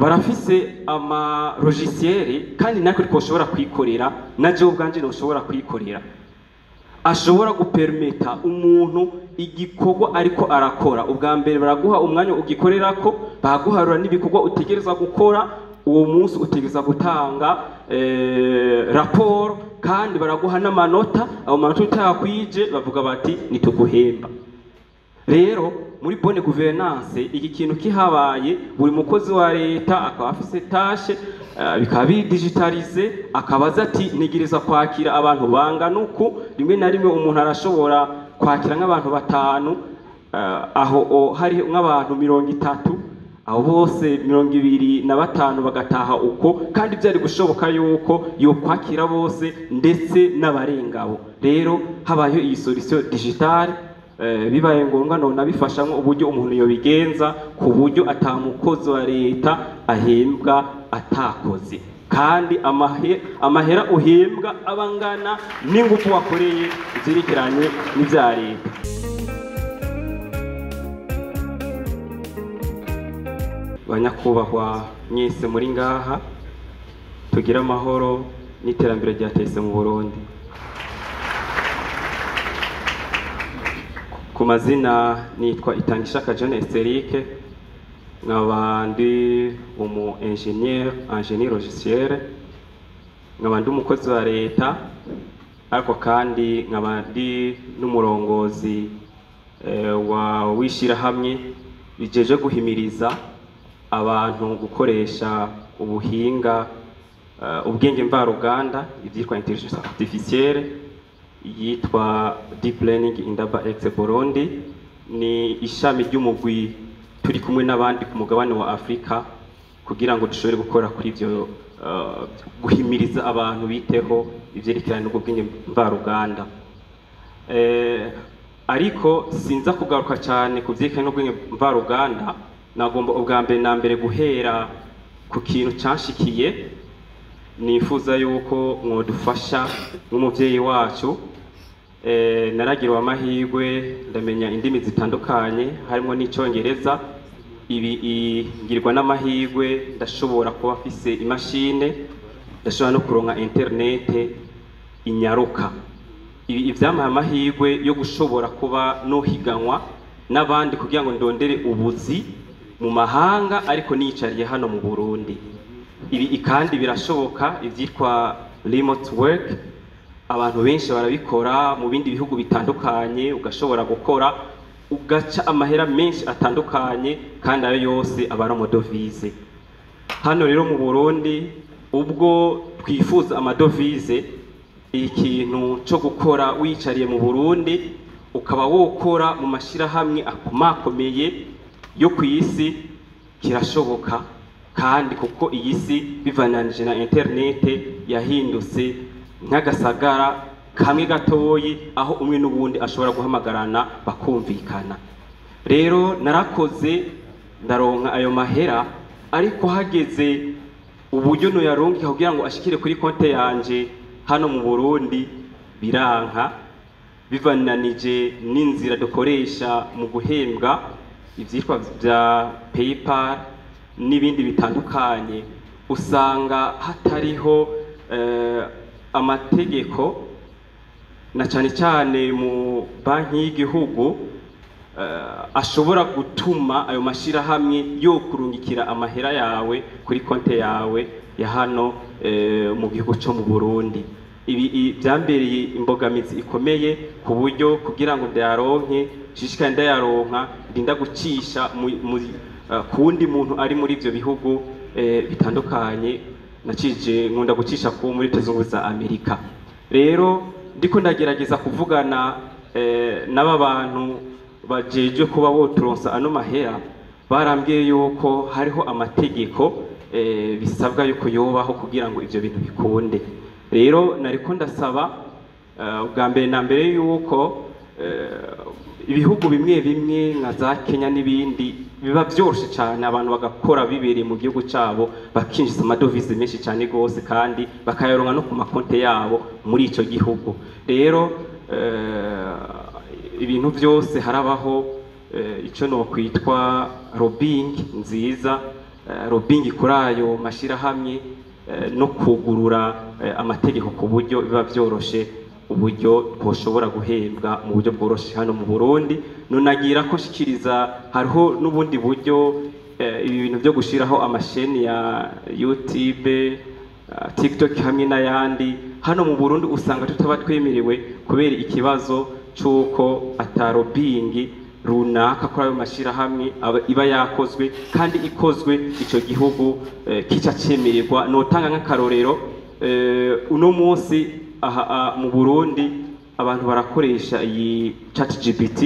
barafise ama logiciel kandi nako rikoshobora kwikorera na je ubwanje no ushobora kwikorera ashobora gupermeta umuntu igikorwa ariko arakora ubwa mbere baraguha umwanya ugikorerako baguharura n'ibikorwa utegereza gukora uwo munsi utegereza gutanga raporo kandi baraguha n'amanota abo manota utakwije bavuga bati nituguhemba rero muri bonne gouvernance iki kintu kihabaye buri mukozi wa leta akaba afise tâche bikaba digitalize akabaza ati nigiriza kwakira abantu bangana uku rimwe na rimwe umuntu arashobora kwakira nk'abantu batanu aho hari nk'abantu 30 aho bose 25 bagataha uko kandi byari gushoboka yuko yo kwakira bose ndetse n'abarengabo rero habaye iyi solution digitale bibaye ngombwa none bifashamwe uburyo umuntu yo bigenza ku buryo atamukozi wa leta ahembwa atakoze kandi amahera uhembwa abangana n'ingufu wakoreye izirikiranye n'ivya leta. Banyakubahwa mwese muri ngaha tugira amahoro n'iterambere ryatese mu Burundi. Ku mazina nitwa Itangishaka Jean Estérique nkaba ndi umu ingénieur logiciel nkaba ndi umukozi wa leta ariko kandi nkaba ndi n'umurongozi wishira hamwe bijeje guhimiriza abantu gukoresha ubuhinga ubwenge mvaruganda ivyitwa intelligence artificielle yitwa Deep Learning Indaba Ex Burundi ni ishami ry'umugwi turi kumwe n'abandi ku mugabane wa Afrika kugira ngo dushobore gukora kuri ivyo guhimiriza abantu biteho ivyerekeranye n'ubwenge mvaruganda ariko sinza kugaruka cyane ku vyerekeranye n'ubwenge mvaruganda nagomba ubwa mbere na mbere guhera ku kintu canshikiye nifuza yuko mwodufasha nk'umuvyeyi wacu naragirwa amahirwe ndamenya indimi zitandukanye harimo n'icongereza ibi ngirwa n'amahirwe ndashobora kuba afise imashine ndashobora no kuronka internet inyaruka ibi ivyamaye amahirwe yo gushobora kuba no higanwa n'abandi kugira ngo ndondere ubuzi mu mahanga ariko nicariye hano mu Burundi ibi kandi birashoboka ivyitwa remote work abantu benshi barabikora mu bindi bihugu bitandukanye ugashobora gukora ugaca amahera menshi atandukanye kandi ayo yose abara amadovize hano rero mu Burundi ubwo twifuza amadovize ikintu cyo gukora wicariye mu Burundi ukaba wokora mu mashira hamwe akomakomeye yo kwisi kirashoboka kandi kuko iyi si bivananije na internet yahindutse nk'agasagara kamwe gatoyi aho umwe n'ubundi ashobora guhamagarana bakumvikana rero narakoze ndaronka ayo mahera ariko hageze uburyo no yaronka kugira ngo ashikire kuri konte yanje hano mu Burundi biranka bivananije n'inzira dukoresha mu guhembwa ivyitwa bya PayPal n'ibindi bitandukanye usanga hatariho amategeko na cyane cyane mu banki y'igihugu ashobora gutuma ayo mashira hamwe yo kurungikira amahera yawe kuri konte yawe ya hano mu gihugu cyo mu Burundi ibi byambereye imbogamizi ikomeye ku buryo kugira ngo ndayaronke shishika ndayaronka ndinda gucisha kundi muntu ari muri ivyo bihugu bitandukanye nacije nkunda gucisha ku muri Zunze za Amerika rero ndiko ndagerageza kuvugana n'aba bantu bajeje kuba boturonsa ano mahera barambwiye yuko hariho amategeko bisabwa yuko yobaho kugira ngo ivyo bintu bikunde rero nariko ndasaba ubwa mbere na mbere yuko ibihugu bimwe bimwe nka za Kenya n'ibindi biba byoroshe cyane abantu bagakora bibereye mu gihugu cyabo bakinjiza amadovize menshi cyane gose kandi bakayaronka no ku makonte yabo muri ico gihugu rero ibintu byose harabaho ico no kwitwa lobbying nziza lobbying kuri ayo mashirahamwe no kugurura amategeko ku buryo biba byoroshe uburyo twoshobora guhembwa mu buryo bworoshe hano mu Burundi. Nonagira ko shikiriza hariho n'ubundi buryo ibi bintu byo gushiraho amasheni ya YouTube, TikTok hamwe n'ayandi hano mu Burundi usanga tutaba twemerewe kubera ikibazo cyuko atarobingi runaka kuri ayo mashirahamwe iba yakozwe kandi ikozwe ico gihugu kica cemererwa. Notanga nk'akarorero uno munsi aha mu Burundi abantu barakoresha iyi ChatGPT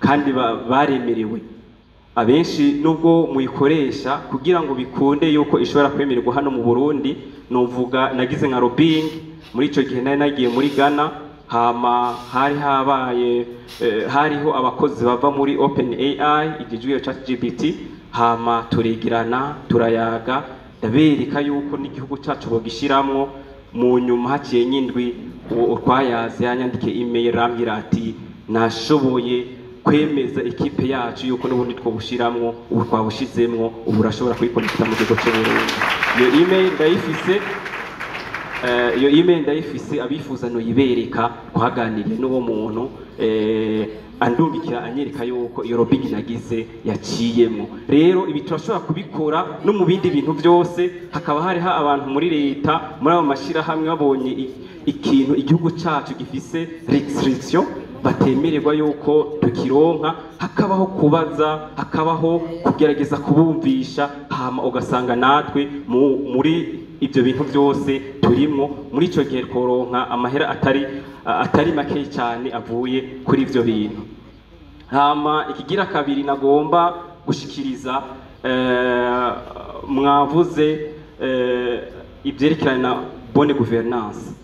kandi baremerewe. Abenshi nubwo muyikoresha kugira ngo bikunde yuko ishobora kwemererwa hano mu Burundi, novuga nagize nka lobbying muri ico gihe nari nagiye muri Ghana, hama hari habaye hariho abakozi bava muri OpenAI igijwe ChatGPT, hama turegirana turayaga ndabereka yuko n'igihugu cyacu bogishiramwo. Mu nyuma haciye nyindwi urwayaze yanyandike email rambwira ati nashoboye kwemeza ekipe yacu yuko n'ubundi twobushiramwo, ubu twabushizemwo, ubu urashobora kuyikonekita mu gihugu cy'u Burundi. Iyo email ndayifise abifuza no yibereka twaganiriye n'uwo muntu andungikira anyereka yuko iyo lobbying nagize yaciyemo. Rero ibi turashobora kubikora no mu bindi bintu byose. Hakaba hariho abantu muri leta muri abo mashirahamwe babonye ikintu igihugu cyacu gifise restriction batemererwa yuko tukironka, hakabaho kubaza, hakabaho kugerageza kubumvisha, hama ugasanga natwe muri ibyo bintu byose turimwo. Muri ico gihe tworonka amahera atari make cyane avuye kuri ibyo bintu. Hama ikigira kabiri nagomba gushikiriza, mwavuze ibyerekeranye na bonne gouvernance.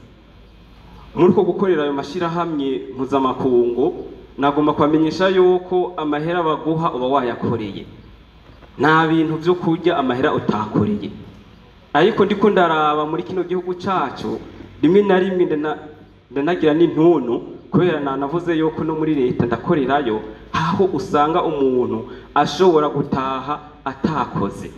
Muri ko gukorera ayo mashirahamwe mpuzamakungu, nagomba kwamenyesha yuko amahera baguha uba wayakoreye, nta bintu byo kurya amahera utakoreye. Ariko ndiko ndaraba muri kino gihugu cyacu rimwe na rimwe ndanagira n'intuntu kubera navuze yuko no muri leta ndakorerayo, aho usanga umuntu ashobora gutaha atakoze.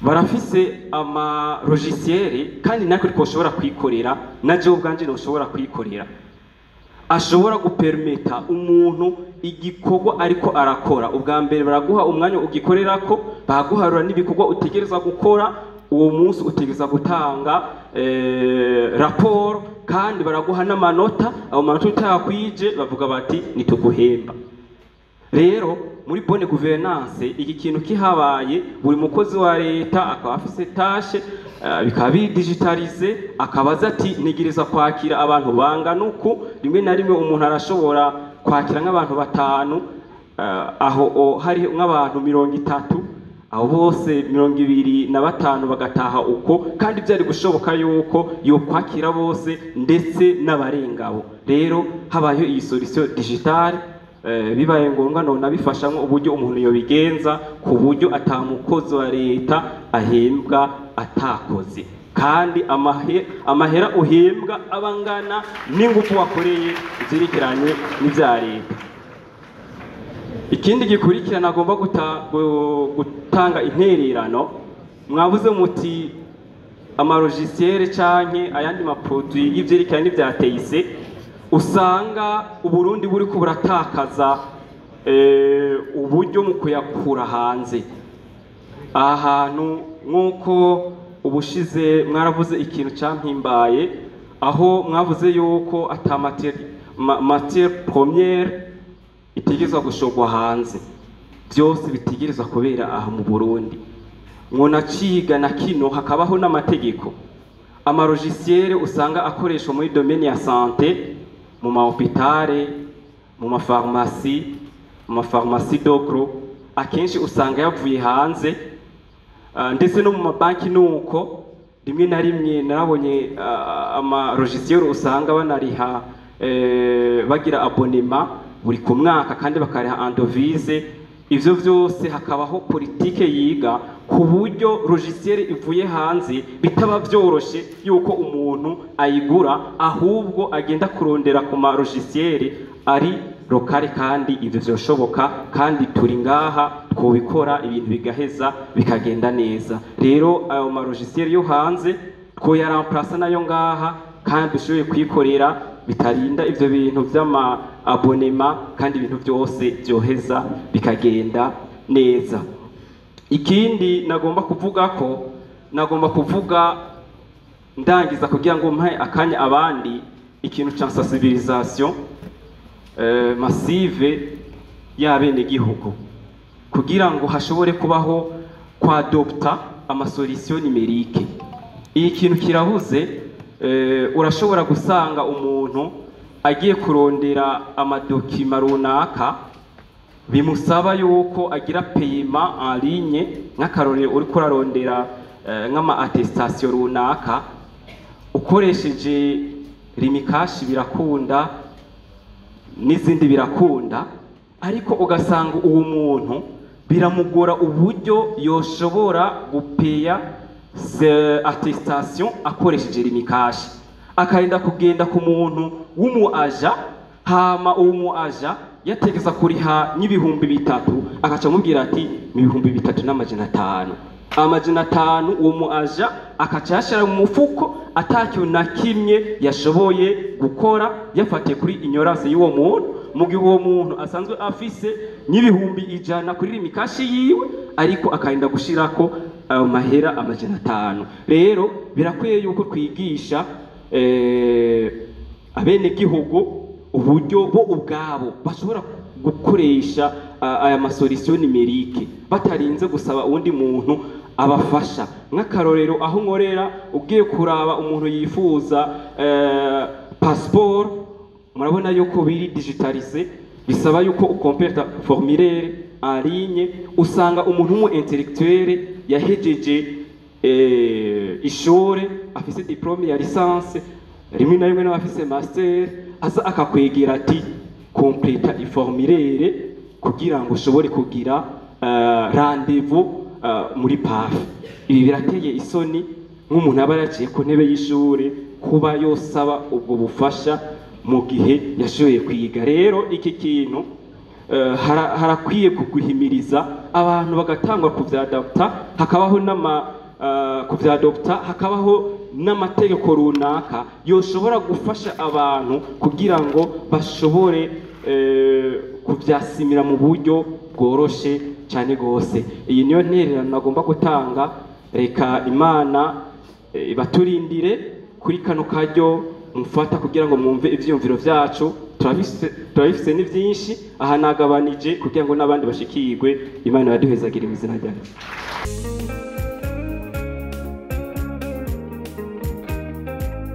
Barafise ama logiciel kandi nako twoshobora kwikorera, naje ubwanje no ushobora kwikorera, ashobora gupermeta umuntu igikorwa ariko arakora. Ubwa mbere baraguha umwanya ugikorerako, baguharura n'ibikorwa utegereza gukora uwo munsi, utegereza gutanga raporo, kandi baraguha n'amanota. Abo manota utayakwije bavuga bati nituguhemba. Rero muri bonne gouvernance iki kintu kihabaye, buri mukozi wa leta akaba afise tashe bikaba digitalize, akabaza ati nigiriza kwakira abantu bangana uku. Rimwe na rimwe umuntu arashobora kwakira nk'abantu 5, aho hari nk'abantu 30, aho bose 25 bagataha uko, kandi byari gushoboka yuko yo kwakira bose ndetse n'abarengabo. Rero habaye iyi solution digitale, bibaye ngombwa none abifashamo uburyo umuntu yobigenza ku buryo atamukozi wa leta ahembwa atakoze, kandi amahera uhembwa abangana n'ingufu wakoreye ivyerekeranye n'ivya leta. Ikindi gikurikirana agomba gutanga intererano, mwabuze muti amalogiciel canke ayandi maproduit y'ivyerekeranye n'ivya TIC, usanga Uburundi buri ko buratakaza uburyo mu kuyakura hanze. Ahantu nk'uko ubushize mwaravuze ikintu cyampimbaye, aho mwavuze yuko ata matière première itigezwa gushogwa hanze, byose bitigezwa kubera aha mu Burundi. Mwona ciga na kino hakabaho n'amategeko. Amalogiciel usanga akoreshwa muri domaine ya santé, mu mahopitale, mu mafarmasi dogro, akenshi usanga yavuye hanze, ndetse no mu mabanki nuko. Rimwe na rimwe narabonye amalogiciel usanga banariha bagira abonema buri ku mwaka kandi bakariha andovise. Ivyo vyose hakabaho politike yiga ku buryo logiciel ivuye hanze bitaba byoroshe yuko umuntu ayigura, ahubwo agenda kurondera ku ma logiciel ari lokale kandi ivyo vyoshoboka kandi turi ngaha twobikora ibintu bigaheza bikagenda neza. Rero ayo ma logiciel yo hanze twoyaramplasa nayo ngaha kandi dushoboye kwikorera bitarinda ivyo bintu vy'ama abonema kandi ibintu byose byoheza bikagenda neza. Ikindi nagomba kuvuga ndangiza kugira ngo mpaye akanya abandi ikintu ca sensibilisation massive y'abene gihugu kugira ngo hashobore kubaho kwa adopta ama solution numérique. Iyi kintu kirahuze, urashobora gusanga umuntu agiye kurondera amadokima runaka bimusaba yuko agira paiement en ligne, nk'akarorero uri kurarondera nk'ama attestation runaka ukoresheje rimikashi birakunda n'izindi birakunda, ariko ugasanga uwo muntu biramugora uburyo yoshobora gupeya attestation akoresheje rimikashi, akarinda kugenda ku muntu w'umu aja, hama uwo mu aja yategeza kuriha n'ibihumbi 3 akaca mubwira ati n'ibihumbi 3,500. Amajana 5 uwo mu aja akaca yashira mu mufuko atakiyo na kimwe yashoboye gukora yafatiye kuri ignorance y'uwo muntu, mu gihe uwo muntu asanzwe afise n'ibihumbi 100 kuri rimikashi yiwe, ariko akarinda gushirako mahera amajana 5. Rero birakwiye yuko twigisha abene gihugu uburyo bo ubwabo bashobora gukoresha aya ma solution numérique batarinze gusaba undi muntu abafasha. Nk'akarorero aho nkorera ugiye kuraba umuntu yifuza passeport, murabona yuko biri digitalisé, bisaba yuko ukompleta formulaire en ligne. Usanga umuntu mu intellectuel yahejeje ishore afise diplome ya licence, rimwe na rimwe n'abafise master, aza akakwegera ati completa iformulaire kugira ngo ushobore kugira rendez-vous muri PAF. Ibi birateye isoni nk'umuntu aba yaciye ku ntebe y'ishure kuba yosaba ubwo bufasha mu gihe yashoboye kwiga. Rero iki kintu harakwiye kuguhimiriza abantu bagatangwa kuvyadapta, hakabaho hakabaho n'amategeko runaka yoshobora gufasha abantu kugira ngo bashobore kubyasimira mu buryo bworoshe cyane gose. Iyi niyo ntererano nagomba gutanga. Reka Imana ibaturindire kuri kano karyo mufata kugira ngo mwumve ivyumviro vyacu. Turabifise ni vyinshi aha nagabanije kugira ngo n'abandi bashikirwe. Imana yaduhezagira imizina ryayo.